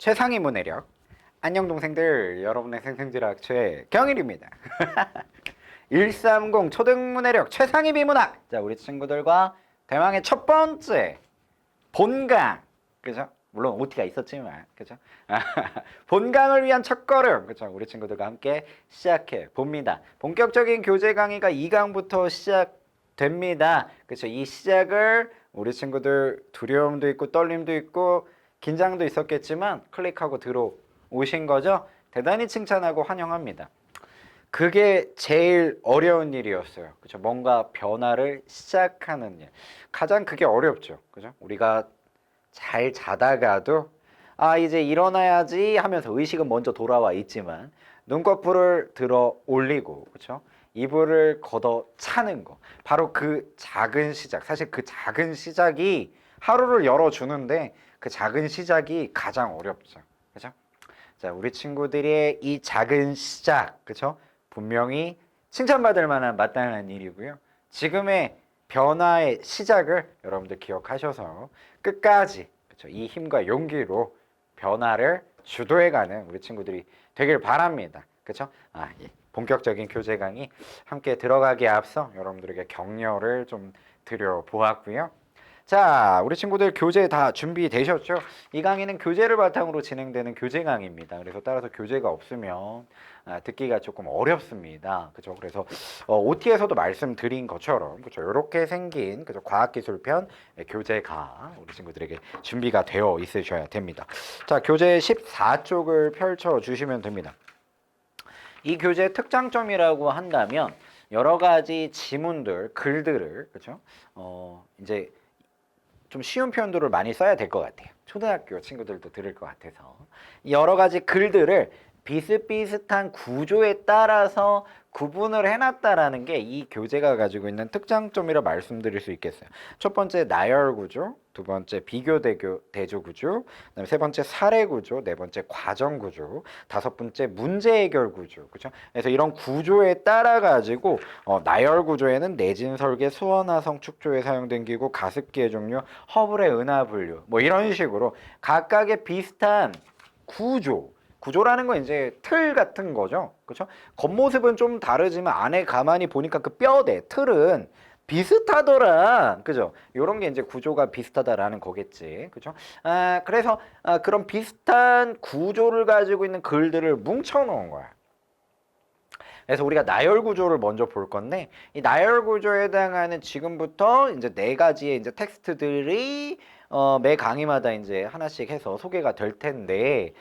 최상위 문해력. 안녕 동생들, 여러분의 생생지락 최경일입니다. 130 초등문해력 최상위 비문학. 자, 우리 친구들과 대망의 첫 번째 본강, 그죠? 물론 OT가 있었지만, 그죠? 본강을 위한 첫걸음, 그죠? 우리 친구들과 함께 시작해 봅니다. 본격적인 교재 강의가 2강부터 시작됩니다. 그죠? 이 시작을 우리 친구들 두려움도 있고 떨림도 있고 긴장도 있었겠지만 클릭하고 들어오신 거죠? 대단히 칭찬하고 환영합니다. 그게 제일 어려운 일이었어요. 그죠? 뭔가 변화를 시작하는 일. 가장 그게 어렵죠. 그죠? 우리가 잘 자다가도 이제 일어나야지 하면서 의식은 먼저 돌아와 있지만 눈꺼풀을 들어 올리고, 그렇죠? 이불을 걷어 차는 거. 바로 그 작은 시작. 사실 그 작은 시작이 하루를 열어주는데 그 작은 시작이 가장 어렵죠. 그죠? 자, 우리 친구들의 이 작은 시작, 그죠? 분명히 칭찬받을 만한 마땅한 일이고요. 지금의 변화의 시작을 여러분들 기억하셔서 끝까지, 그쵸? 이 힘과 용기로 변화를 주도해가는 우리 친구들이 되길 바랍니다. 그렇죠? 예. 본격적인 교재 강의 함께 들어가기에 앞서 여러분들에게 격려를 좀 드려보았고요. 자, 우리 친구들 교재 다 준비되셨죠? 이 강의는 교재를 바탕으로 진행되는 교재 강의입니다. 그래서 따라서 교재가 없으면 듣기가 조금 어렵습니다. 그죠? 그래서 OT에서도 말씀드린 것처럼, 그죠? 이렇게 생긴, 그죠? 과학기술편 교재가 우리 친구들에게 준비가 되어 있으셔야 됩니다. 자, 교재 14쪽을 펼쳐 주시면 됩니다. 이 교재의 특장점이라고 한다면 여러 가지 지문들, 글들을, 그죠? 이제 좀 쉬운 표현들을 많이 써야 될 것 같아요. 초등학교 친구들도 들을 것 같아서 여러 가지 글들을 비슷비슷한 구조에 따라서 구분을 해놨다라는 게 이 교재가 가지고 있는 특장점이라 말씀드릴 수 있겠어요. 첫 번째 나열 구조, 두 번째 비교 대조 구조, 그다음에 세 번째 사례 구조, 네 번째 과정 구조, 다섯 번째 문제 해결 구조, 그렇죠? 그래서 이런 구조에 따라 가지고 나열 구조에는 내진 설계, 수원화성 축조에 사용된 기구, 가습기의 종류, 허블의 은하 분류, 뭐 이런 식으로 각각의 비슷한 구조라는 건 이제 틀 같은 거죠. 그렇죠? 겉모습은 좀 다르지만 안에 가만히 보니까 그 뼈대, 틀은 비슷하더라. 그죠? 요런 게 이제 구조가 비슷하다라는 거겠지. 그죠? 그래서 그런 비슷한 구조를 가지고 있는 글들을 뭉쳐 놓은 거야. 그래서 우리가 나열 구조를 먼저 볼 건데, 이 나열 구조에 해당하는 지금부터 이제 네 가지의 이제 텍스트들이 매 강의마다 이제 하나씩 해서 소개가 될 텐데,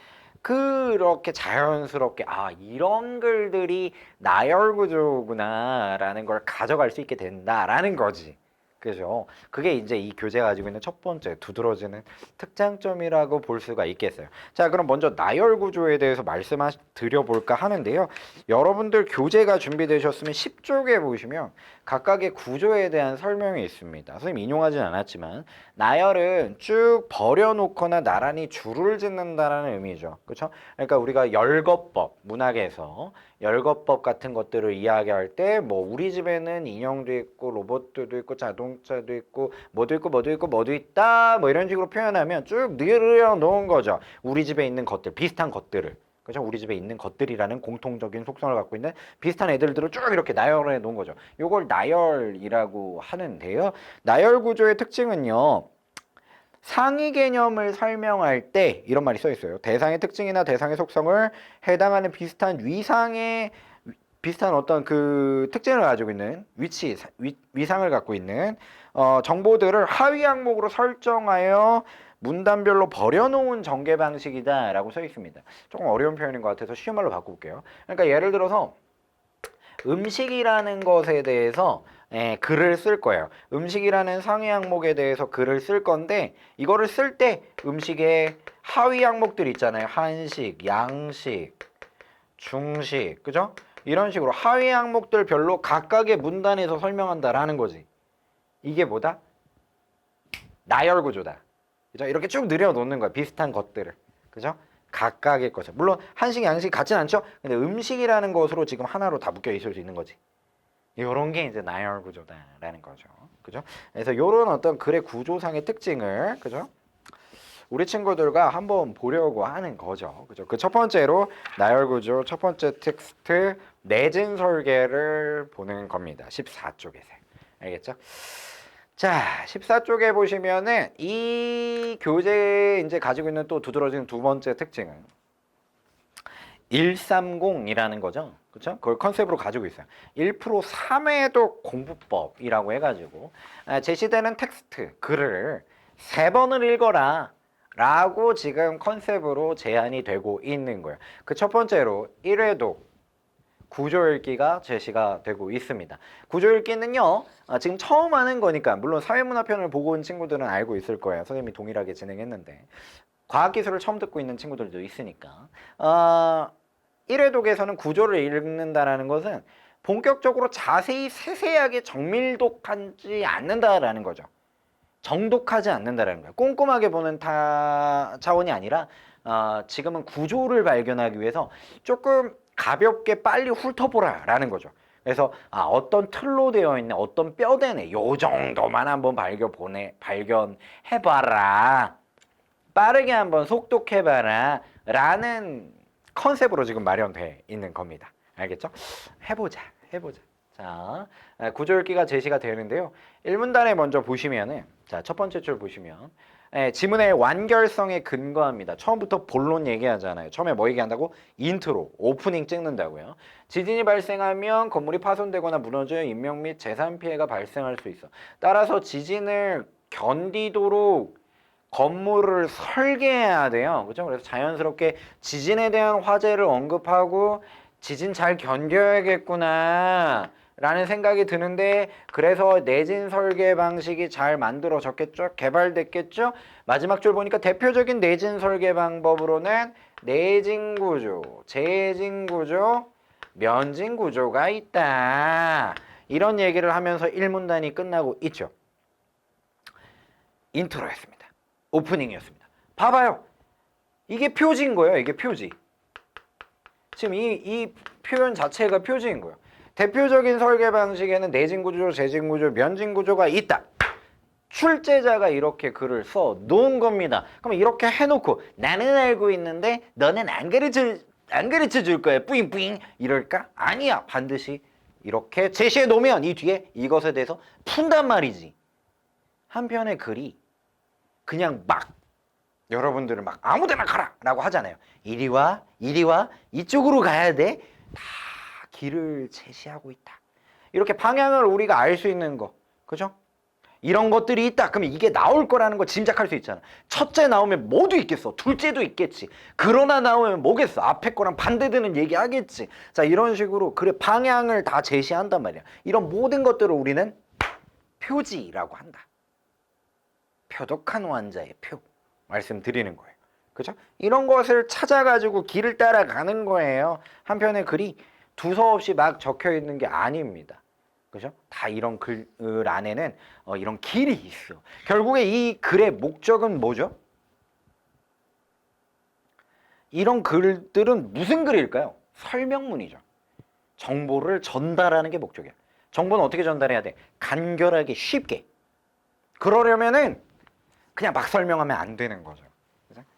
그렇게 자연스럽게 이런 글들이 나열 구조구나라는 걸 가져갈 수 있게 된다라는 거지. 그죠? 그게 이제 이 교재가 가지고 있는 첫 번째 두드러지는 특장점이라고 볼 수가 있겠어요. 자, 그럼 먼저 나열 구조에 대해서 말씀드려볼까 하는데요. 여러분들 교재가 준비되셨으면 10쪽에 보시면 각각의 구조에 대한 설명이 있습니다. 선생님 인용하진 않았지만 나열은 쭉 버려놓거나 나란히 줄을 짓는다라는 의미죠. 그렇죠? 그러니까 우리가 열거법, 문학에서 열거법 같은 것들을 이야기할 때 뭐 우리 집에는 인형도 있고 로봇도 있고 자동차도 있고 뭐도 있다 뭐 이런 식으로 표현하면 쭉 늘어 놓은 거죠. 우리 집에 있는 것들, 비슷한 것들을. 그죠? 우리 집에 있는 것들이라는 공통적인 속성을 갖고 있는 비슷한 애들을 쭉 이렇게 나열해 놓은 거죠. 요걸 나열이라고 하는데요. 나열 구조의 특징은요. 상위 개념을 설명할 때 이런 말이 써 있어요. 대상의 특징이나 대상의 속성을 해당하는 비슷한 어떤 그 특징을 가지고 있는 위상을 갖고 있는 정보들을 하위 항목으로 설정하여 문단별로 버려놓은 전개 방식이다라고 써 있습니다. 조금 어려운 표현인 것 같아서 쉬운 말로 바꿔볼게요. 그러니까 예를 들어서 음식이라는 것에 대해서 글을 쓸 거예요. 음식이라는 상위 항목에 대해서 글을 쓸 건데 이거를 쓸 때 음식의 하위 항목들 있잖아요. 한식, 양식, 중식, 그죠? 이런 식으로 하위 항목들 별로 각각의 문단에서 설명한다라는 거지. 이게 뭐다? 나열 구조다. 그죠? 이렇게 쭉 늘여놓는 거야. 비슷한 것들을. 그죠? 각각의 것을. 물론 한식, 양식 같진 않죠? 근데 음식이라는 것으로 지금 하나로 다 묶여 있을 수 있는 거지. 이런 게 이제 나열 구조다라는 거죠. 그죠? 그래서 이런 어떤 글의 구조상의 특징을, 그죠? 우리 친구들과 한번 보려고 하는 거죠. 그죠? 그 첫 번째로 나열 구조 첫 번째 텍스트 내진 설계를 보는 겁니다. 14쪽에서. 알겠죠? 자, 14쪽에 보시면은 이 교재에 이제 가지고 있는 또 두드러진 두 번째 특징은 130이라는 거죠. 그렇죠? 그걸 컨셉으로 가지고 있어요. 1% 3회독 공부법이라고 해가지고 제시되는 텍스트, 글을 3번을 읽어라 라고 지금 컨셉으로 제안이 되고 있는 거예요. 그 첫 번째로 1회독 구조 읽기가 제시가 되고 있습니다. 구조 읽기는요, 지금 처음 하는 거니까 물론 사회문화편을 보고 온 친구들은 알고 있을 거예요. 선생님이 동일하게 진행했는데 과학기술을 처음 듣고 있는 친구들도 있으니까 1회독에서는 구조를 읽는다라는 것은 본격적으로 자세히 세세하게 정밀독하지 않는다라는 거죠. 정독하지 않는다라는 거예요. 꼼꼼하게 보는 차원이 아니라 지금은 구조를 발견하기 위해서 조금 가볍게 빨리 훑어보라라는 거죠. 그래서 어떤 틀로 되어 있는 어떤 뼈대네 요 정도만 한번 발견해봐라. 빠르게 한번 속독해봐라 라는 컨셉으로 지금 마련되어 있는 겁니다. 알겠죠? 해보자. 자, 구조 읽기가 제시가 되는데요. 1문단에 먼저 보시면은, 자, 첫 번째 줄 보시면, 지문의 완결성에 근거합니다. 처음부터 본론 얘기하잖아요. 처음에 뭐 얘기한다고? 인트로, 오프닝 찍는다고요. 지진이 발생하면 건물이 파손되거나 무너져 인명 및 재산 피해가 발생할 수 있어. 따라서 지진을 견디도록 건물을 설계해야 돼요. 그렇죠? 그래서 자연스럽게 지진에 대한 화제를 언급하고 지진 잘 견뎌야겠구나 라는 생각이 드는데 그래서 내진 설계 방식이 잘 만들어졌겠죠? 개발됐겠죠? 마지막 줄 보니까 대표적인 내진 설계 방법으로는 내진 구조, 재진 구조, 면진 구조가 있다. 이런 얘기를 하면서 1문단이 끝나고 있죠. 인트로였습니다. 오프닝이었습니다. 봐봐요. 이게 표지인 거예요. 이게 표지. 지금 이 표현 자체가 표지인 거예요. 대표적인 설계 방식에는 내진 구조, 재진 구조, 면진 구조가 있다. 출제자가 이렇게 글을 써 놓은 겁니다. 그럼 이렇게 해놓고 나는 알고 있는데 너는 안 가르쳐 줄 거야. 뿌잉뿌잉 이럴까? 아니야. 반드시 이렇게 제시해 놓으면 이 뒤에 이것에 대해서 푼단 말이지. 한편의 글이 그냥 막 여러분들은 막 아무데나 가라 라고 하잖아요. 이리 와 이쪽으로 가야 돼. 다 길을 제시하고 있다. 이렇게 방향을 우리가 알 수 있는 거, 그죠? 이런 것들이 있다. 그러면 이게 나올 거라는 거 짐작할 수 있잖아. 첫째 나오면 뭐도 있겠어. 둘째도 있겠지. 그러나 나오면 뭐겠어. 앞에 거랑 반대되는 얘기 하겠지. 자, 이런 식으로 그래 방향을 다 제시한단 말이야. 이런 모든 것들을 우리는 표지라고 한다. 표독한 환자의 표 말씀드리는 거예요. 그죠? 이런 것을 찾아가지고 길을 따라가는 거예요. 한편의 글이 두서없이 막 적혀 있는 게 아닙니다. 그죠? 다 이런 글 안에는 이런 길이 있어. 결국에 이 글의 목적은 뭐죠? 이런 글들은 무슨 글일까요? 설명문이죠. 정보를 전달하는 게 목적이야. 정보는 어떻게 전달해야 돼? 간결하게 쉽게. 그러려면은 그냥 막 설명하면 안 되는 거죠.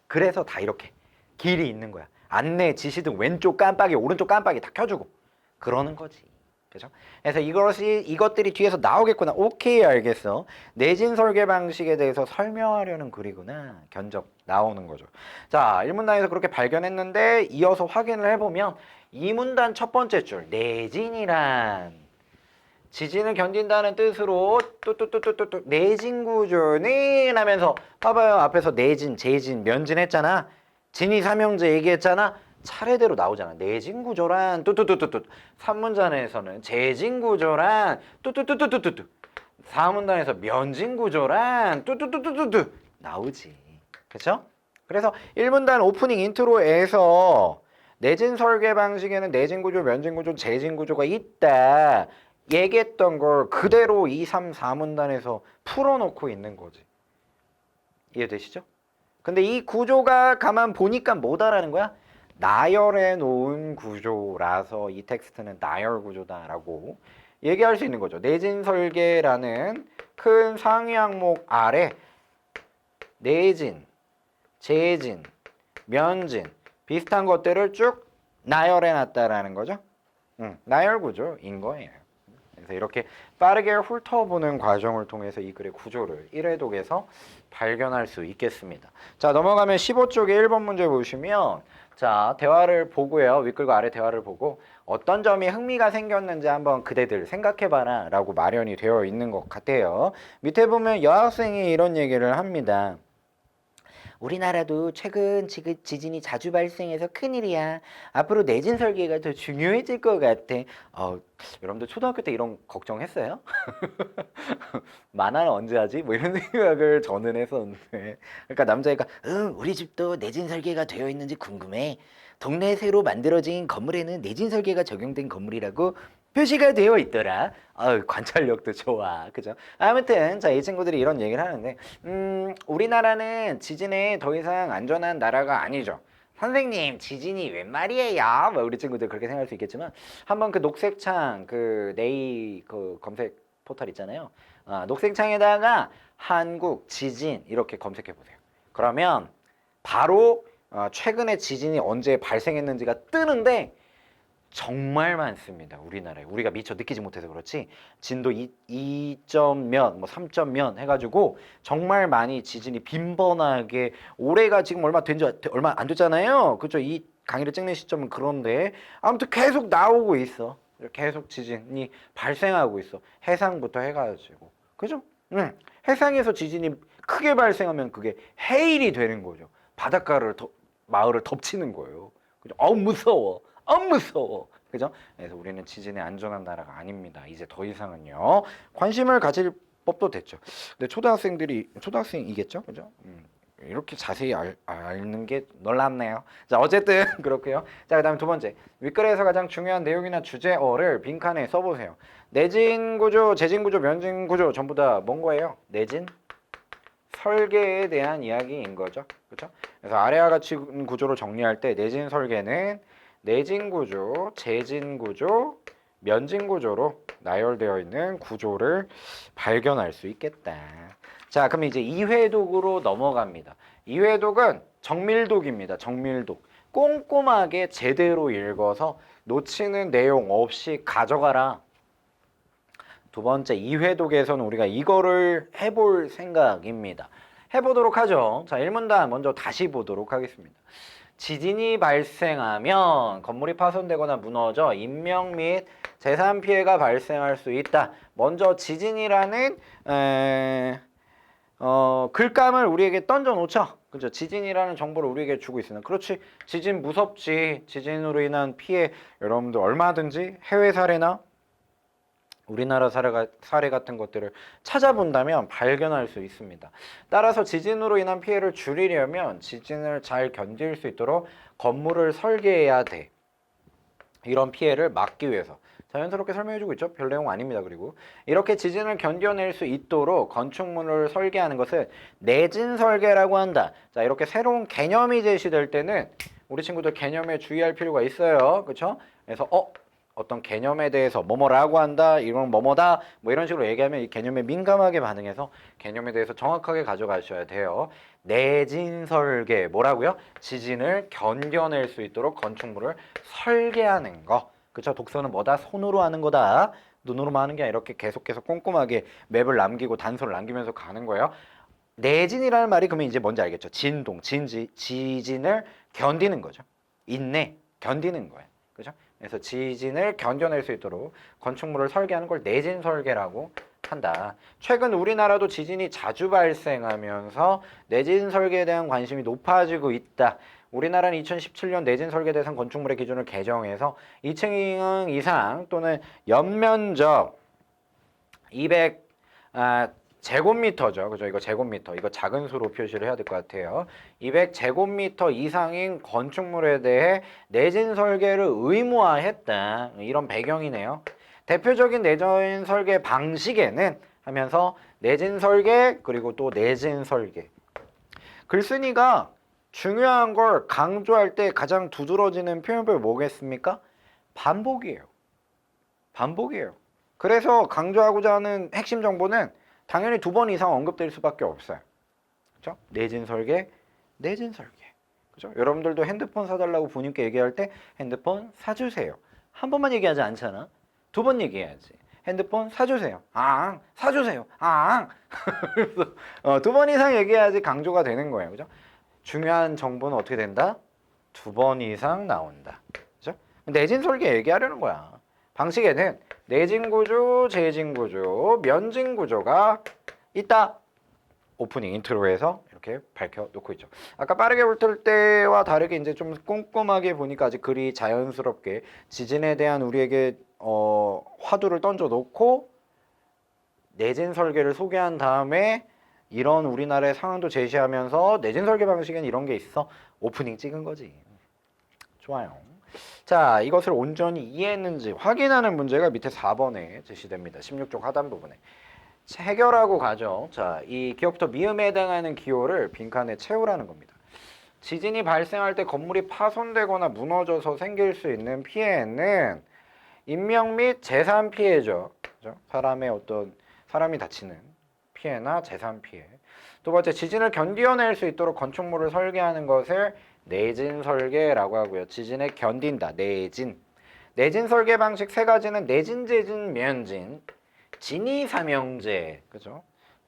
그래서 다 이렇게 길이 있는 거야. 안내 지시등 왼쪽 깜빡이 오른쪽 깜빡이 다 켜주고 그러는 거지. 그죠? 그래서 이것들이 뒤에서 나오겠구나. 오케이, 알겠어. 내진 설계 방식에 대해서 설명하려는 글이구나. 견적 나오는 거죠. 자, 1문단에서 그렇게 발견했는데 이어서 확인을 해보면 2문단 첫 번째 줄 내진이란 지진을 견딘다는 뜻으로 뚜뚜뚜뚜뚜 내진 구조는 하면서 봐봐요. 앞에서 내진, 재진, 면진 했잖아. 진이 삼형제 얘기했잖아. 차례대로 나오잖아. 내진 구조란 뚜뚜뚜뚜뚜. 3문단에서는 재진 구조란 뚜뚜뚜뚜뚜뚜. 4문단에서 면진 구조란 뚜뚜뚜뚜뚜뚜 나오지. 그렇죠? 그래서 1문단 오프닝 인트로에서 내진 설계 방식에는 내진 구조, 면진 구조, 재진 구조가 있다. 얘기했던 걸 그대로 2, 3, 4문단에서 풀어놓고 있는 거지. 이해되시죠? 근데 이 구조가 가만 보니까 뭐다라는 거야? 나열해 놓은 구조라서 이 텍스트는 나열 구조다라고 얘기할 수 있는 거죠. 내진 설계라는 큰 상위 항목 아래 내진, 재진, 면진 비슷한 것들을 쭉 나열해놨다라는 거죠. 나열 구조인 거예요. 그래서 이렇게 빠르게 훑어보는 과정을 통해서 이 글의 구조를 1회독에서 발견할 수 있겠습니다. 자, 넘어가면 15쪽에 1번 문제 보시면 자, 대화를 보고요. 윗글과 아래 대화를 보고 어떤 점이 흥미가 생겼는지 한번 그대들 생각해봐라 라고 마련이 되어 있는 것 같아요. 밑에 보면 여학생이 이런 얘기를 합니다. 우리나라도 최근 지진이 자주 발생해서 큰일이야. 앞으로 내진 설계가 더 중요해질 것 같아. 여러분들 초등학교 때 이런 걱정했어요? 만화는 언제 하지? 뭐 이런 생각을 저는 했었는데. 그러니까 남자애가 응, 우리 집도 내진 설계가 되어 있는지 궁금해. 동네에 새로 만들어진 건물에는 내진 설계가 적용된 건물이라고 표시가 되어 있더라. 관찰력도 좋아. 그죠? 아무튼, 자, 이 친구들이 이런 얘기를 하는데, 우리나라는 지진에 더 이상 안전한 나라가 아니죠. 선생님, 지진이 웬 말이에요? 뭐 우리 친구들 그렇게 생각할 수 있겠지만, 한번 그 녹색창, 그 그 검색 포털 있잖아요. 녹색창에다가 한국 지진 이렇게 검색해 보세요. 그러면 바로 최근에 지진이 언제 발생했는지가 뜨는데, 정말 많습니다. 우리나라에. 우리가 미처 느끼지 못해서 그렇지 진도 2점 몇, 뭐 3점 몇 해가지고 정말 많이 지진이 빈번하게 올해가 지금 얼마 안 됐잖아요. 그죠? 이 강의를 찍는 시점은 그런데 아무튼 계속 나오고 있어. 계속 지진이 발생하고 있어. 해상부터 해가지고. 그죠? 해상에서 지진이 크게 발생하면 그게 해일이 되는 거죠. 마을을 덮치는 거예요. 그죠? 무서워. 무서워. 그죠? 그래서 우리는 지진에 안전한 나라가 아닙니다. 이제 더 이상은요. 관심을 가질 법도 됐죠. 근데 초등학생이겠죠? 그죠? 이렇게 자세히 알는 게 놀랍네요. 자, 어쨌든 그렇고요. 자, 그다음에 두 번째. 윗글에서 가장 중요한 내용이나 주제어를 빈칸에 써보세요. 내진 구조, 재진 구조, 면진 구조 전부 다 뭔 거예요? 내진 설계에 대한 이야기인 거죠. 그렇죠? 그래서 아래와 같이 구조를 정리할 때 내진 설계는 내진 구조, 재진 구조, 면진 구조로 나열되어 있는 구조를 발견할 수 있겠다. 자, 그럼 이제 2회독으로 넘어갑니다. 2회독은 정밀독입니다. 정밀독. 꼼꼼하게 제대로 읽어서 놓치는 내용 없이 가져가라. 두 번째 2회독에서는 우리가 이거를 해볼 생각입니다. 해보도록 하죠. 자, 1문단 먼저 다시 보도록 하겠습니다. 지진이 발생하면 건물이 파손되거나 무너져 인명 및 재산 피해가 발생할 수 있다. 먼저 지진이라는 글감을 우리에게 던져 놓죠. 그죠? 지진이라는 정보를 우리에게 주고 있으면 그렇지. 지진 무섭지. 지진으로 인한 피해 여러분들 얼마든지 해외 사례나 우리나라 사례 같은 것들을 찾아본다면 발견할 수 있습니다. 따라서 지진으로 인한 피해를 줄이려면 지진을 잘 견딜 수 있도록 건물을 설계해야 돼. 이런 피해를 막기 위해서. 자연스럽게 설명해주고 있죠. 별 내용 아닙니다. 그리고 이렇게 지진을 견뎌낼 수 있도록 건축물을 설계하는 것을 내진 설계라고 한다. 자, 이렇게 새로운 개념이 제시될 때는 우리 친구들 개념에 주의할 필요가 있어요. 그렇죠? 그래서 어떤 개념에 대해서 뭐뭐라고 한다, 이건 뭐뭐다, 뭐 이런 식으로 얘기하면 이 개념에 민감하게 반응해서 개념에 대해서 정확하게 가져가셔야 돼요. 내진 설계, 뭐라고요? 지진을 견뎌낼 수 있도록 건축물을 설계하는 거. 그쵸? 독서는 뭐다? 손으로 하는 거다. 눈으로만 하는 게 아니라 이렇게 계속해서 꼼꼼하게 맵을 남기고 단서를 남기면서 가는 거예요. 내진이라는 말이 그러면 이제 뭔지 알겠죠? 진동, 지진을 견디는 거죠. 인내, 견디는 거예요. 그죠? 그래서 지진을 견뎌낼 수 있도록 건축물을 설계하는 걸 내진 설계라고 한다. 최근 우리나라도 지진이 자주 발생하면서 내진 설계에 대한 관심이 높아지고 있다. 우리나라는 2017년 내진 설계 대상 건축물의 기준을 개정해서 2층 이상 또는 연면적 200 제곱미터죠. 그죠? 이거 제곱미터. 이거 작은 수로 표시를 해야 될 것 같아요. 200제곱미터 이상인 건축물에 대해 내진 설계를 의무화했다. 이런 배경이네요. 대표적인 내진 설계 방식에는 하면서 내진 설계 그리고 또 내진 설계. 글쓴이가 중요한 걸 강조할 때 가장 두드러지는 표현법이 뭐겠습니까? 반복이에요. 반복이에요. 그래서 강조하고자 하는 핵심 정보는 당연히 2번 이상 언급될 수밖에 없어요. 그렇죠? 내진 설계, 내진 설계. 그죠? 여러분들도 핸드폰 사달라고 부모님께 얘기할 때 핸드폰 사주세요. 한 번만 얘기하지 않잖아. 두 번 얘기해야지. 핸드폰 사주세요. 사주세요. 그래서 두 번 이상 얘기해야지 강조가 되는 거예요. 그죠? 중요한 정보는 어떻게 된다? 두 번 이상 나온다. 그죠? 내진 설계 얘기하려는 거야. 방식에는 내진 구조, 재진 구조, 면진 구조가 있다. 오프닝 인트로에서 이렇게 밝혀놓고 있죠. 아까 빠르게 훑을 때와 다르게 이제 좀 꼼꼼하게 보니까 아직 글이 자연스럽게 지진에 대한 우리에게 화두를 던져놓고 내진 설계를 소개한 다음에 이런 우리나라의 상황도 제시하면서 내진 설계 방식엔 이런 게 있어. 오프닝 찍은 거지. 좋아요. 자, 이것을 온전히 이해했는지 확인하는 문제가 밑에 4번에 제시됩니다. 16쪽 하단 부분에. 해결하고 가죠. 자, 이 기호부터 미음에 해당하는 기호를 빈칸에 채우라는 겁니다. 지진이 발생할 때 건물이 파손되거나 무너져서 생길 수 있는 피해는 인명 및 재산 피해죠. 그죠? 사람이 다치는 피해나 재산 피해. 두 번째, 지진을 견뎌낼 수 있도록 건축물을 설계하는 것을 내진 설계라고 하고요. 지진에 견딘다. 내진. 내진 설계 방식 세 가지는 내진, 재진, 면진. 진이 삼형제, 그죠?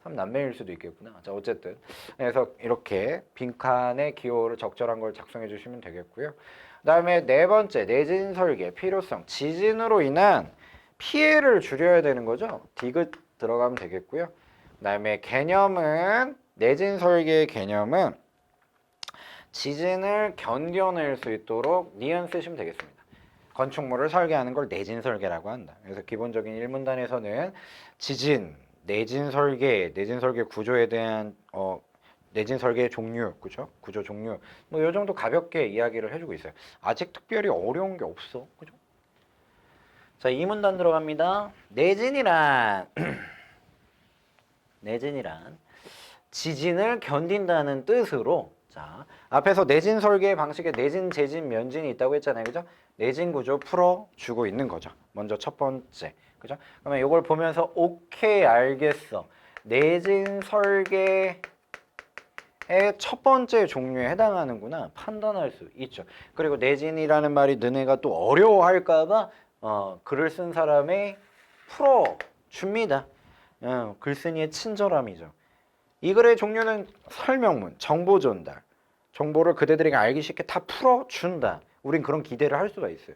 3남매일 수도 있겠구나. 자, 어쨌든 그래서 이렇게 빈칸에 기호를 적절한 걸 작성해 주시면 되겠고요. 그다음에 네 번째, 내진 설계 필요성. 지진으로 인한 피해를 줄여야 되는 거죠. 디귿 들어가면 되겠고요. 그다음에 개념은 내진 설계의 개념은 지진을 견뎌낼 수 있도록 니은 쓰시면 되겠습니다. 건축물을 설계하는 걸 내진 설계라고 한다. 그래서 기본적인 1문단에서는 지진, 내진 설계 구조에 대한 내진 설계의 종류, 그죠? 구조 종류, 뭐 요 정도 가볍게 이야기를 해주고 있어요. 아직 특별히 어려운 게 없어, 그죠? 자, 2문단 들어갑니다. 내진이란 내진이란 지진을 견딘다는 뜻으로, 자, 앞에서 내진 설계 방식에 내진, 재진, 면진이 있다고 했잖아요, 그죠? 내진 구조 풀어주고 있는 거죠. 먼저 첫 번째, 그죠? 그러면 이걸 보면서 오케이, 알겠어. 내진 설계의 첫 번째 종류에 해당하는구나 판단할 수 있죠. 그리고 내진이라는 말이 너네가 또 어려워할까봐 글을 쓴 사람이 풀어줍니다. 글쓴이의 친절함이죠. 이 글의 종류는 설명문, 정보 전달, 정보를 그대들에게 알기 쉽게 다 풀어준다. 우린 그런 기대를 할 수가 있어요.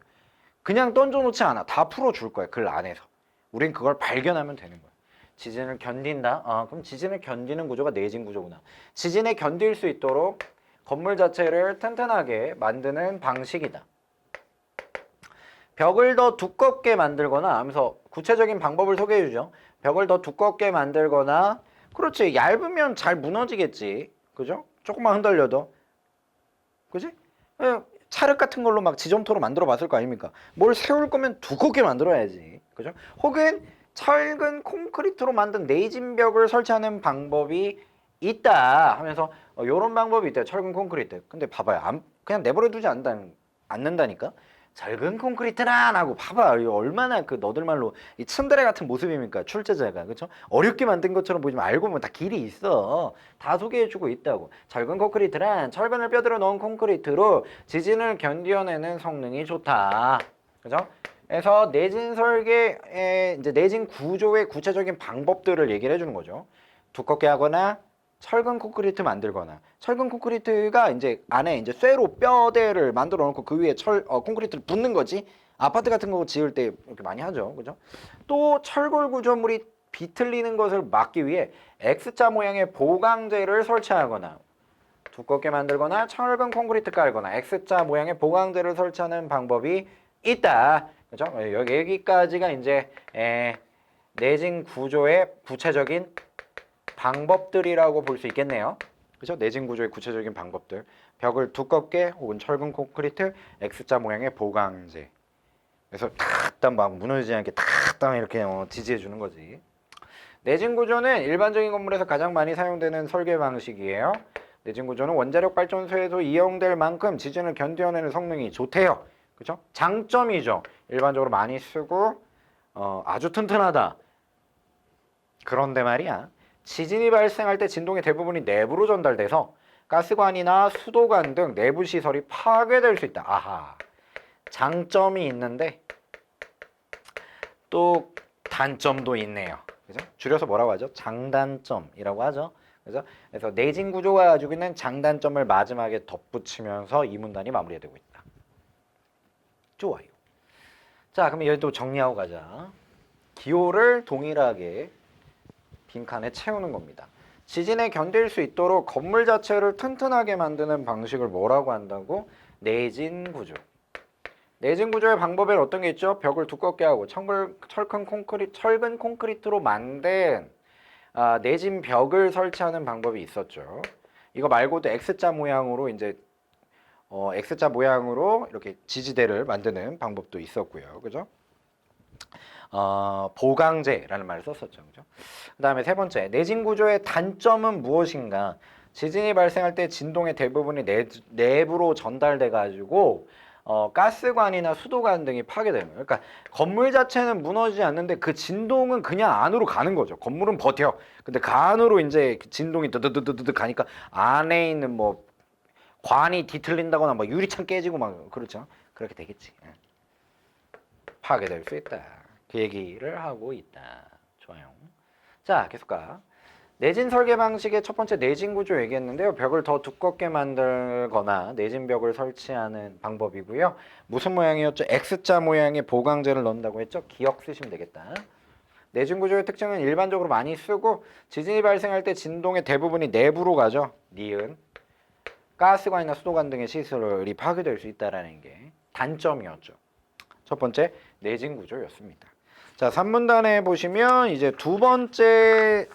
그냥 던져놓지 않아. 다 풀어줄 거야, 글 안에서. 우린 그걸 발견하면 되는 거야. 지진을 견딘다? 그럼 지진을 견디는 구조가 내진 구조구나. 지진에 견딜 수 있도록 건물 자체를 튼튼하게 만드는 방식이다. 벽을 더 두껍게 만들거나 하면서 구체적인 방법을 소개해 주죠. 벽을 더 두껍게 만들거나, 그렇지, 얇으면 잘 무너지겠지. 그죠? 조금만 흔들려도. 그지? 찰흙 같은 걸로 막 지점토로 만들어 봤을 거 아닙니까? 뭘 세울 거면 두껍게 만들어야지. 그죠? 혹은 철근 콘크리트로 만든 내진벽을 설치하는 방법이 있다 하면서 요런 방법이 있대요. 철근 콘크리트. 근데 봐봐요. 그냥 내버려 두지 않는다니까? 철근 콘크리트란 하고 봐봐. 이거 얼마나 그 너들 말로 이 츤데레 같은 모습입니까? 출제자가. 그렇죠? 어렵게 만든 것처럼 보지만 알고 보면 다 길이 있어. 다 소개해주고 있다고. 철근 콘크리트란 철근을 뼈들어 넣은 콘크리트로 지진을 견뎌내는 성능이 좋다. 그죠? 그래서 내진 설계의 이제 내진 구조의 구체적인 방법들을 얘기를 해주는 거죠. 두껍게 하거나 철근 콘크리트 만들거나, 철근 콘크리트가 이제 안에 이제 쇠로 뼈대를 만들어 놓고 그 위에 콘크리트를 붓는 거지. 아파트 같은 거 지을 때 이렇게 많이 하죠. 그죠? 또 철골 구조물이 비틀리는 것을 막기 위해 X자 모양의 보강재를 설치하거나, 두껍게 만들거나 철근 콘크리트 깔거나 X자 모양의 보강재를 설치하는 방법이 있다. 그죠? 여기까지가 이제 내진 구조의 구체적인 방법들이라고 볼 수 있겠네요. 그죠? 내진 구조의 구체적인 방법들. 벽을 두껍게 혹은 철근 콘크리트, X자 모양의 보강재. 그래서 탁딱 막 무너지지 않게 탁딱 이렇게 지지해 주는 거지. 내진 구조는 일반적인 건물에서 가장 많이 사용되는 설계 방식이에요. 내진 구조는 원자력 발전소에도 이용될 만큼 지진을 견뎌내는 성능이 좋대요. 그죠? 장점이죠. 일반적으로 많이 쓰고 아주 튼튼하다. 그런데 말이야. 지진이 발생할 때 진동의 대부분이 내부로 전달돼서 가스관이나 수도관 등 내부 시설이 파괴될 수 있다. 아하. 장점이 있는데 또 단점도 있네요. 그죠? 줄여서 뭐라고 하죠? 장단점이라고 하죠. 그래서 내진 구조가 가지고 있는 장단점을 마지막에 덧붙이면서 이 문단이 마무리되고 있다. 좋아요. 자, 그럼 얘도 정리하고 가자. 기호를 동일하게 빈칸에 채우는 겁니다. 지진에 견딜 수 있도록 건물 자체를 튼튼하게 만드는 방식을 뭐라고 한다고? 내진 구조. 내진 구조의 방법에 어떤 게 있죠? 벽을 두껍게 하고 철근 콘크리트로 만든 내진 벽을 설치하는 방법이 있었죠. 이거 말고도 X자 모양으로 X자 모양으로 이렇게 지지대를 만드는 방법도 있었고요. 그죠? 보강제라는 말을 썼었죠. 그죠? 그다음에 세 번째, 내진 구조의 단점은 무엇인가? 지진이 발생할 때 진동의 대부분이 내부로 전달돼 가지고 가스관이나 수도관 등이 파괴되는 거예요. 그러니까 건물 자체는 무너지지 않는데 그 진동은 그냥 안으로 가는 거죠. 건물은 버텨. 근데 그 안으로 이제 진동이 드드드드드 가니까 안에 있는 뭐 관이 뒤틀린다거나 뭐 유리창 깨지고 막 그렇죠. 그렇게 되겠지. 파괴될 수 있다. 그 얘기를 하고 있다. 좋아요. 자, 계속 가. 내진 설계 방식의 첫 번째 내진 구조 얘기했는데요. 벽을 더 두껍게 만들거나 내진 벽을 설치하는 방법이고요. 무슨 모양이었죠? X자 모양의 보강재를 넣는다고 했죠? 기억 쓰시면 되겠다. 내진 구조의 특징은 일반적으로 많이 쓰고 지진이 발생할 때 진동의 대부분이 내부로 가죠. 니은. 가스관이나 수도관 등의 시설이 파괴될 수 있다는 게 단점이었죠. 첫 번째 내진 구조였습니다. 자, 3문단에 보시면 이제 두 번째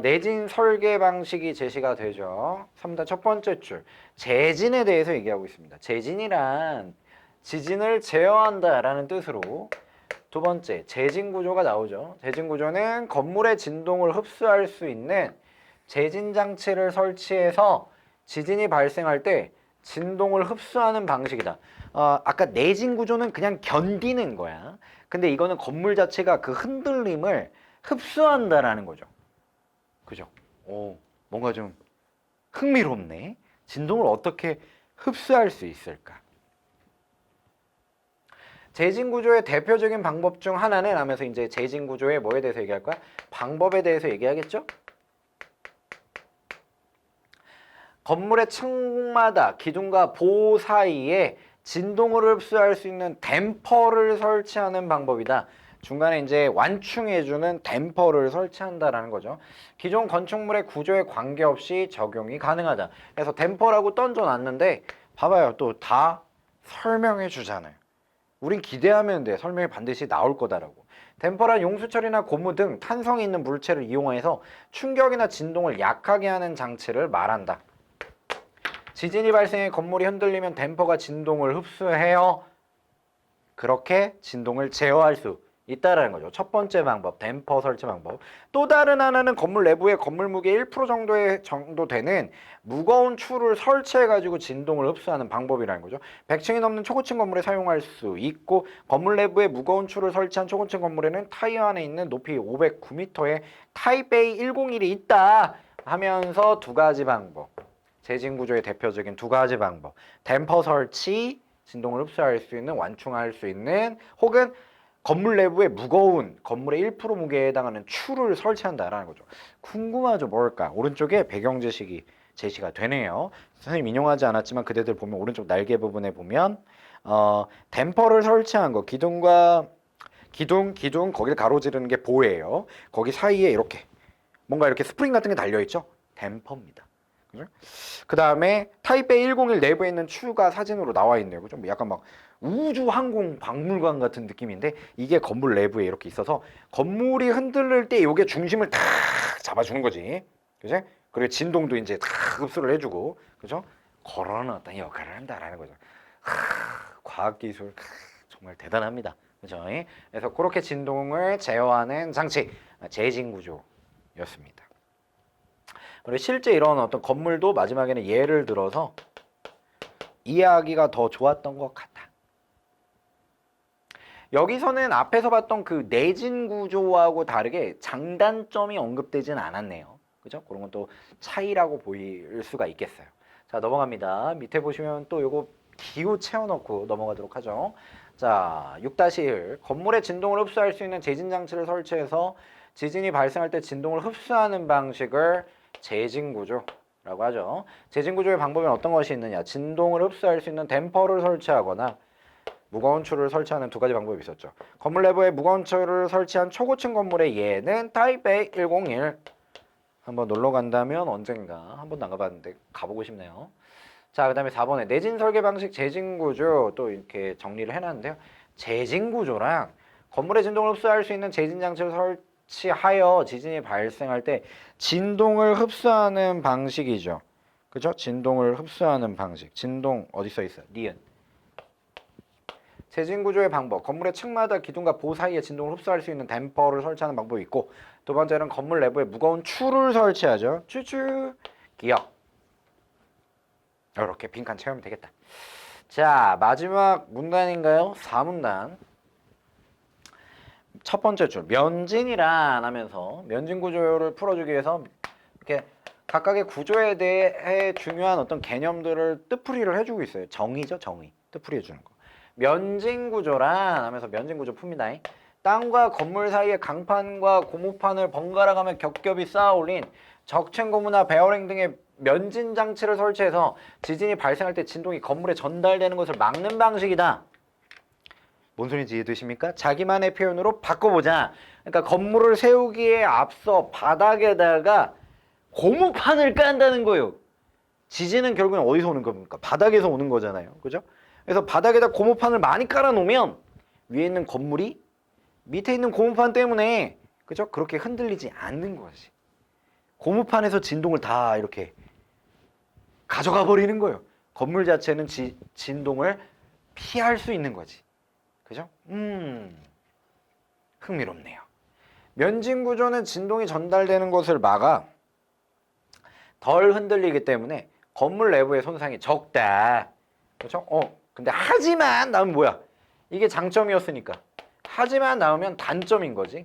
내진 설계 방식이 제시가 되죠. 3단 첫 번째 줄 재진에 대해서 얘기하고 있습니다. 재진이란 지진을 제어한다라는 뜻으로 두 번째 재진 구조가 나오죠. 재진 구조는 건물의 진동을 흡수할 수 있는 재진 장치를 설치해서 지진이 발생할 때 진동을 흡수하는 방식이다. 아까 내진 구조는 그냥 견디는 거야. 근데 이거는 건물 자체가 그 흔들림을 흡수한다라는 거죠. 그죠? 뭔가 좀 흥미롭네. 진동을 어떻게 흡수할 수 있을까? 재진 구조의 대표적인 방법 중 하나는 하면서 이제 재진 구조의 뭐에 대해서 얘기할 거야? 방법에 대해서 얘기하겠죠? 건물의 층마다 기둥과 보 사이에 진동을 흡수할 수 있는 댐퍼를 설치하는 방법이다. 중간에 이제 완충해주는 댐퍼를 설치한다라는 거죠. 기존 건축물의 구조에 관계없이 적용이 가능하다. 그래서 댐퍼라고 던져놨는데 봐봐요. 또 다 설명해 주잖아요. 우린 기대하면 돼. 설명이 반드시 나올 거다라고. 댐퍼란 용수철이나 고무 등 탄성이 있는 물체를 이용해서 충격이나 진동을 약하게 하는 장치를 말한다. 지진이 발생해 건물이 흔들리면 댐퍼가 진동을 흡수해요. 그렇게 진동을 제어할 수 있다라는 거죠. 첫 번째 방법, 댐퍼 설치 방법. 또 다른 하나는 건물 내부에 건물 무게 1% 정도 되는 무거운 추를 설치해가지고 진동을 흡수하는 방법이라는 거죠. 100층이 넘는 초고층 건물에 사용할 수 있고 건물 내부에 무거운 추를 설치한 초고층 건물에는 타이어 안에 있는 높이 509m의 타이베이 101이 있다 하면서 두 가지 방법. 재진 구조의 대표적인 두 가지 방법. 댐퍼 설치, 진동을 흡수할 수 있는, 완충할 수 있는, 혹은 건물 내부에 무거운 건물의 1% 무게에 해당하는 추를 설치한다라는 거죠. 궁금하죠? 뭘까? 오른쪽에 배경 지식이 제시가 되네요. 선생님 인용하지 않았지만 그대들 보면 오른쪽 날개 부분에 보면 댐퍼를 설치한 거, 기둥 거기를 가로지르는 게 보예요. 거기 사이에 이렇게 뭔가 이렇게 스프링 같은 게 달려있죠? 댐퍼입니다. 그 다음에 타이베이 101 내부에 있는 추가 사진으로 나와 있네요. 그죠? 약간 막 우주 항공 박물관 같은 느낌인데 이게 건물 내부에 이렇게 있어서 건물이 흔들릴 때 이게 중심을 탁 잡아주는 거지. 그죠? 그리고 진동도 이제 탁 흡수를 해주고, 그죠? 그런 어떤 역할을 한다라는 거죠. 과학기술 정말 대단합니다. 그죠? 그래서 그렇게 진동을 제어하는 장치, 재진 구조였습니다. 그리고 실제 이런 어떤 건물도 마지막에는 예를 들어서 이해하기가 더 좋았던 것 같아. 여기서는 앞에서 봤던 그 내진 구조하고 다르게 장단점이 언급되진 않았네요. 그죠? 그런 건 또 차이라고 보일 수가 있겠어요. 자, 넘어갑니다. 밑에 보시면 또 요거 기호 채워놓고 넘어가도록 하죠. 자, 6-1 건물의 진동을 흡수할 수 있는 제진 장치를 설치해서 지진이 발생할 때 진동을 흡수하는 방식을 제진 구조라고 하죠. 제진 구조의 방법은 어떤 것이 있느냐? 진동을 흡수할 수 있는 댐퍼를 설치하거나 무거운 줄을 설치하는 두 가지 방법이 있었죠. 건물 내부에 무거운 줄을 설치한 초고층 건물의 예는 타이베이 101. 한번 놀러 간다면 언젠가 한 번도 안 가봤는데 가보고 싶네요. 자, 그 다음에 4번에 내진 설계 방식 재진 구조 또 이렇게 정리를 해놨는데요. 재진 구조랑 건물의 진동을 흡수할 수 있는 재진 장치를 설치하여 지진이 발생할 때 진동을 흡수하는 방식이죠. 그죠? 진동을 흡수하는 방식. 진동 어디 써 있어요? 니은. 재진 구조의 방법. 건물의 층마다 기둥과 보 사이에 진동을 흡수할 수 있는 댐퍼를 설치하는 방법이 있고, 두 번째는 건물 내부에 무거운 줄을 설치하죠. 추추. 기억. 이렇게 빈칸 채우면 되겠다. 자, 마지막 문단인가요? 4문단. 첫 번째 줄 면진이란 하면서 면진 구조를 풀어주기 위해서 이렇게 각각의 구조에 대해 중요한 어떤 개념들을 뜻풀이를 해주고 있어요. 정의죠, 정의. 뜻풀이 해주는 거. 면진 구조란 하면서 면진 구조 풉니다. 땅과 건물 사이에 강판과 고무판을 번갈아 가며 겹겹이 쌓아 올린 적층 고무나 베어링 등의 면진 장치를 설치해서 지진이 발생할 때 진동이 건물에 전달되는 것을 막는 방식이다. 뭔 소리인지 이해되십니까? 자기만의 표현으로 바꿔보자. 그러니까 건물을 세우기에 앞서 바닥에다가 고무판을 깐다는 거예요. 지진은 결국엔 어디서 오는 겁니까? 바닥에서 오는 거잖아요. 그죠? 그래서 바닥에다 고무판을 많이 깔아놓으면 위에 있는 건물이 밑에 있는 고무판 때문에 그죠? 그렇게 흔들리지 않는 거지. 고무판에서 진동을 다 이렇게 가져가 버리는 거예요. 건물 자체는 진동을 피할 수 있는 거지. 그죠? 흥미롭네요. 면진 구조는 진동이 전달되는 것을 막아 덜 흔들리기 때문에 건물 내부의 손상이 적다. 그렇죠? 근데 하지만 나오면 뭐야? 이게 장점이었으니까. 하지만 나오면 단점인 거지.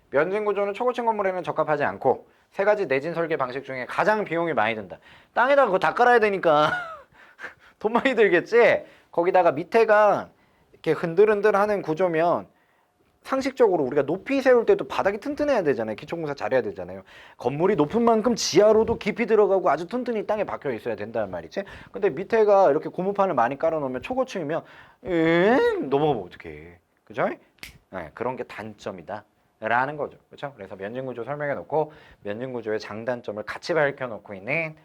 면진 구조는 초고층 건물에는 적합하지 않고 세 가지 내진 설계 방식 중에 가장 비용이 많이 든다. 땅에다가 그거 다 깔아야 되니까 돈 많이 들겠지? 거기다가 밑에가 이렇게 흔들흔들하는 구조면 상식적으로 우리가 높이 세울 때도 바닥이 튼튼해야 되잖아요. 기초공사 잘해야 되잖아요. 건물이 높은 만큼 지하로도 깊이 들어가고 아주 튼튼히 땅에 박혀 있어야 된다는 말이지. 근데 밑에가 이렇게 고무판을 많이 깔아놓으면 초고층이면 넘어가면 어떡해. 그죠? 네, 그런 게 단점이다 라는 거죠. 그렇죠? 그래서 면진구조 설명해 놓고 면진구조의 장단점을 같이 밝혀 놓고 있는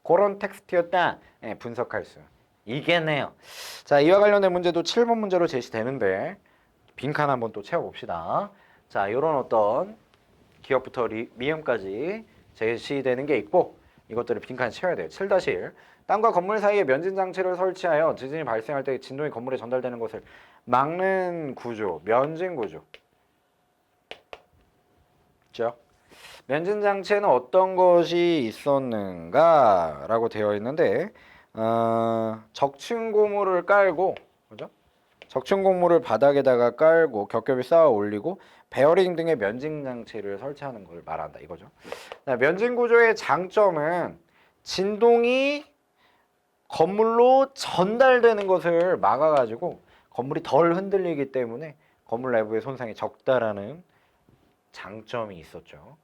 그런 텍스트였다. 네, 분석할 수 있겠네요. 자, 이와 관련된 문제도 7번 문제로 제시되는데 빈칸 한번 또 채워봅시다. 자, 이런 어떤 기억부터 미음까지 제시되는 게 있고 이것들을 빈칸에 채워야 돼요. 7-1 땅과 건물 사이에 면진 장치를 설치하여 지진이 발생할 때 진동이 건물에 전달되는 것을 막는 구조, 면진 구조. 그렇죠? 면진 장치에는 어떤 것이 있었는가라고 되어 있는데 적층 고무를 깔고, 그죠? 적층 고무를 바닥에다가 깔고 겹겹이 쌓아 올리고 베어링 등의 면진 장치를 설치하는 걸 말한다 이거죠. 면진 구조의 장점은 진동이 건물로 전달되는 것을 막아가지고 건물이 덜 흔들리기 때문에 건물 내부의 손상이 적다라는 장점이 있었죠.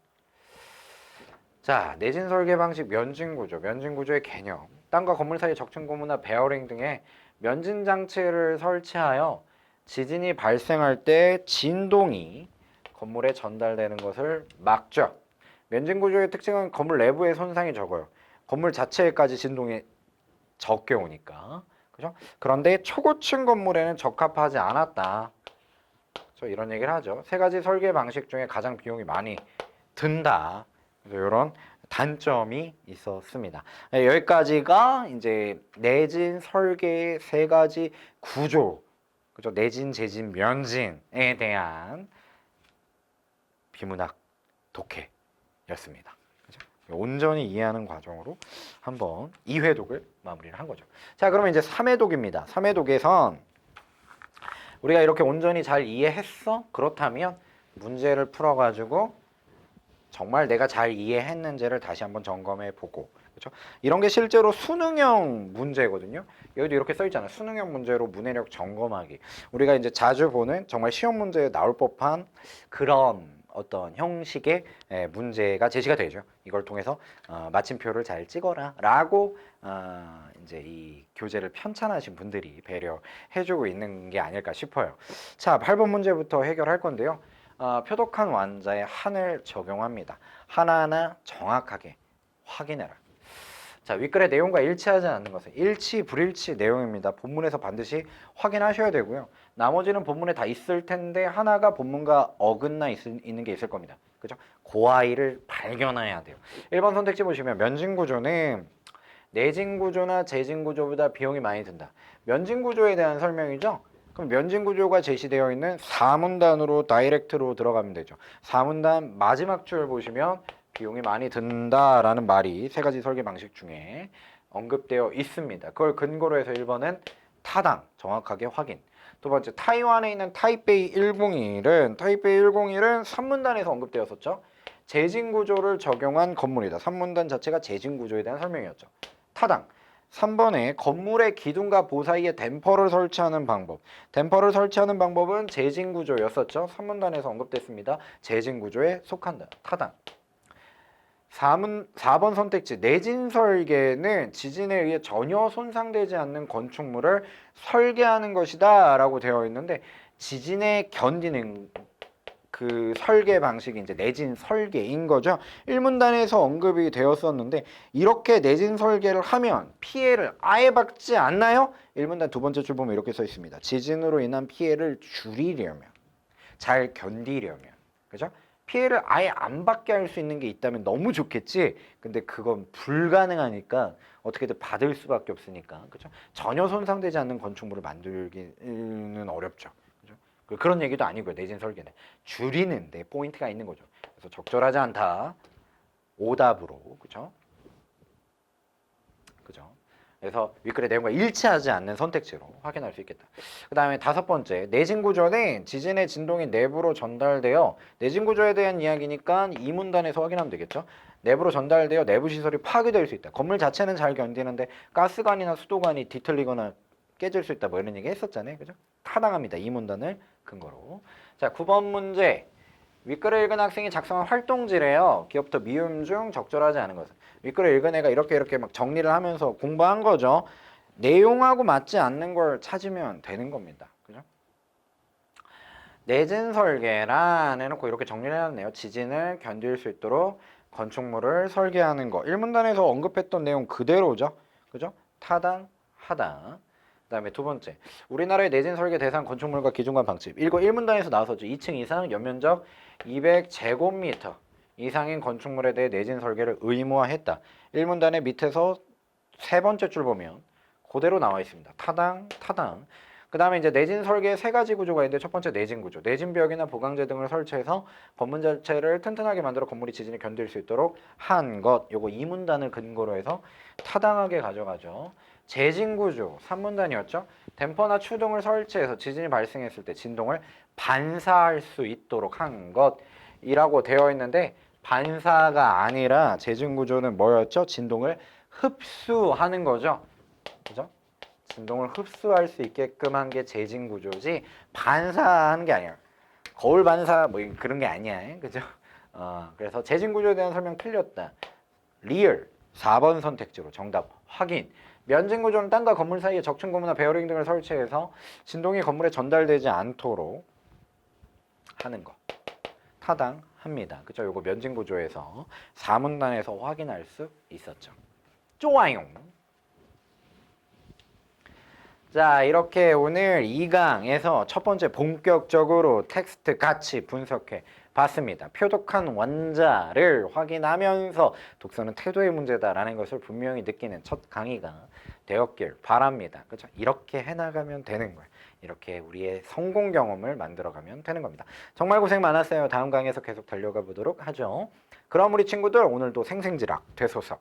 자, 내진 설계 방식 면진 구조, 면진 구조의 개념. 땅과 건물 사이 적층 고무나 베어링 등의 면진 장치를 설치하여 지진이 발생할 때 진동이 건물에 전달되는 것을 막죠. 면진 구조의 특징은 건물 내부의 손상이 적어요. 건물 자체까지 진동이 적게 오니까. 그죠? 그런데 초고층 건물에는 적합하지 않았다. 그래서 이런 얘기를 하죠. 세 가지 설계 방식 중에 가장 비용이 많이 든다. 그래서 이런 단점이 있었습니다. 여기까지가 이제 내진 설계의 세 가지 구조, 그죠? 내진, 재진, 면진에 대한 비문학 독해였습니다. 그죠? 온전히 이해하는 과정으로 한번 2회독을 마무리를 한 거죠. 자, 그러면 이제 3회독입니다. 3회독에선 우리가 이렇게 온전히 잘 이해했어? 그렇다면 문제를 풀어가지고 정말 내가 잘 이해했는지를 다시 한번 점검해 보고, 그렇죠? 이런 게 실제로 수능형 문제거든요. 여기도 이렇게 써 있잖아요. 수능형 문제로 문해력 점검하기. 우리가 이제 자주 보는 정말 시험 문제에 나올 법한 그런 어떤 형식의 문제가 제시가 되죠. 이걸 통해서 마침표를 잘 찍어라 라고 이제 이 교재를 편찬하신 분들이 배려해주고 있는 게 아닐까 싶어요. 자, 8번 문제부터 해결할 건데요. 표독한 완자의 한을 적용합니다. 하나하나 정확하게 확인해라. 자, 윗글의 내용과 일치하지 않는 것은 일치, 불일치 내용입니다. 본문에서 반드시 확인하셔야 되고요. 나머지는 본문에 다 있을 텐데 하나가 본문과 어긋나 있는 게 있을 겁니다. 그죠? 그 아이를 발견해야 돼요. 1번 선택지 보시면 면진구조는 내진구조나 재진구조보다 비용이 많이 든다. 면진구조에 대한 설명이죠. 그럼 면진구조가 제시되어 있는 4문단으로 다이렉트로 들어가면 되죠. 4문단 마지막 줄 보시면 비용이 많이 든다라는 말이 세 가지 설계 방식 중에 언급되어 있습니다. 그걸 근거로 해서 1번은 타당, 정확하게 확인. 두 번째, 타이완에 있는 타이베이 101은 3문단에서 언급되었었죠. 재진구조를 적용한 건물이다. 3문단 자체가 재진구조에 대한 설명이었죠. 타당. 3번에 건물의 기둥과 보 사이에 댐퍼를 설치하는 방법. 댐퍼를 설치하는 방법은 재진구조였었죠. 3문단에서 언급됐습니다. 재진구조에 속한다. 타당. 4번 선택지 내진 설계는 지진에 의해 전혀 손상되지 않는 건축물을 설계하는 것이다 라고 되어 있는데 지진에 견디는 그 설계 방식이 이제 내진 설계인 거죠. 1문단에서 언급이 되었었는데 이렇게 내진 설계를 하면 피해를 아예 받지 않나요? 1문단 두 번째 줄 보면 이렇게 써 있습니다. 지진으로 인한 피해를 줄이려면, 잘 견디려면, 그죠? 피해를 아예 안 받게 할 수 있는 게 있다면 너무 좋겠지. 근데 그건 불가능하니까 어떻게든 받을 수밖에 없으니까, 그죠? 전혀 손상되지 않는 건축물을 만들기는 어렵죠. 그런 얘기도 아니고요. 내진 설계는 줄이는데 포인트가 있는 거죠. 그래서 적절하지 않다. 오답으로, 그죠? 그죠? 그래서 윗글의 내용과 일치하지 않는 선택지로 확인할 수 있겠다. 그 다음에 5번째, 내진 구조는 지진의 진동이 내부로 전달되어 내진 구조에 대한 이야기니까 이 문단에서 확인하면 되겠죠. 내부로 전달되어 내부 시설이 파괴될 수 있다. 건물 자체는 잘 견디는데 가스관이나 수도관이 뒤틀리거나 깨질 수 있다. 뭐 이런 얘기 했었잖아요. 그죠? 타당합니다. 이 문단을 근거로. 자, 9번 문제. 윗글을 읽은 학생이 작성한 활동지래요. 기업부터 미음 중 적절하지 않은 것은. 윗글을 읽은 애가 이렇게 막 정리를 하면서 공부한 거죠. 내용하고 맞지 않는 걸 찾으면 되는 겁니다. 그죠? 내진 설계란 해놓고 이렇게 정리를 해놨네요. 지진을 견딜 수 있도록 건축물을 설계하는 거. 1문단에서 언급했던 내용 그대로죠. 그죠? 타당, 하당. 그 다음에 두 번째, 우리나라의 내진 설계 대상 건축물과 기준관 방침. 이거 1문단에서 나왔었죠. 2층 이상 연면적 200제곱미터 이상인 건축물에 대해 내진 설계를 의무화했다. 1문단의 밑에서 세 번째 줄 보면 그대로 나와 있습니다. 타당, 타당. 그 다음에 이제 내진 설계의 세 가지 구조가 있는데 첫 번째 내진 구조. 내진 벽이나 보강재 등을 설치해서 건물 자체를 튼튼하게 만들어 건물이 지진을 견딜 수 있도록 한 것. 요거 2문단을 근거로 해서 타당하게 가져가죠. 재진구조 3문단이었죠. 댐퍼나 추등을 설치해서 지진이 발생했을 때 진동을 반사할 수 있도록 한 것이라고 되어 있는데 반사가 아니라 재진구조는 뭐였죠? 진동을 흡수하는 거죠. 그죠? 진동을 흡수할 수 있게끔 한 게 재진구조지 반사하는 게 아니야. 거울 반사 뭐 그런 게 아니야. 그죠? 그래서 재진구조에 대한 설명 틀렸다. 리얼 4번 선택지로 정답 확인. 면진구조는 땅과 건물 사이에 적층 고무나 베어링 등을 설치해서 진동이 건물에 전달되지 않도록 하는 것. 타당합니다. 그죠? 요거 면진구조에서 4문단에서 확인할 수 있었죠. 좋아요. 자, 이렇게 오늘 2강에서 첫 번째 본격적으로 텍스트 같이 분석해 봤습니다. 표독한 원자를 확인하면서 독서는 태도의 문제다라는 것을 분명히 느끼는 첫 강의가 되었길 바랍니다. 그렇죠? 이렇게 해나가면 되는 거예요. 이렇게 우리의 성공 경험을 만들어가면 되는 겁니다. 정말 고생 많았어요. 다음 강의에서 계속 달려가 보도록 하죠. 그럼 우리 친구들 오늘도 생생지락 되소서.